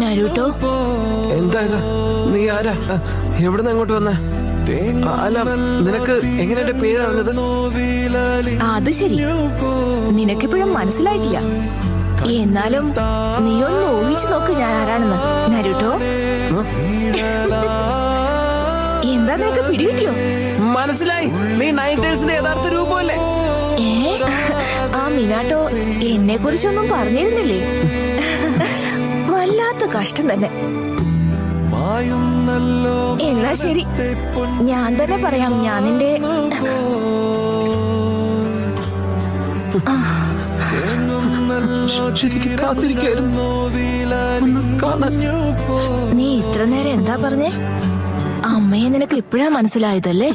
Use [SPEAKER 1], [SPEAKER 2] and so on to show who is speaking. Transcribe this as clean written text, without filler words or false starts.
[SPEAKER 1] നരുട്ടോ,
[SPEAKER 2] എന്താ ഇത്? നീ ആരാ? എവിടുന്ന് അങ്ങോട്ട് വന്നേ? അല്ല, നിനക്ക് എങ്ങനെ എന്റെ പേര് അറിഞ്ഞത്?
[SPEAKER 1] അത് ശരി, നിനക്കിപ്പോഴും മനസ്സിലായിട്ടില്ല. എന്നാലും നീ ഒന്ന് ഊഹിച്ചു നോക്ക് ഞാൻ ആരാണെന്ന്. നരുട്ടോ, എന്താ നിനക്ക് പിടികിട്ടിയോ?
[SPEAKER 2] മനസ്സിലായി, നീ നൈൻറ്റേഴ്സിന്റെ യഥാർത്ഥ രൂപമല്ലേ?
[SPEAKER 1] ആ മിനാട്ടോ എന്നെ കുറിച്ചൊന്നും പറഞ്ഞിരുന്നില്ലേ? വല്ലാത്ത കഷ്ടം തന്നെ. എന്നാ ശരി, ഞാൻ തന്നെ പറയാം. ഞാൻ നിന്റെ നീ ഇത്ര നേരം എന്താ പറഞ്ഞേ? അമ്മയെ നിനക്ക് ഇപ്പോഴാ മനസ്സിലായതല്ലേ?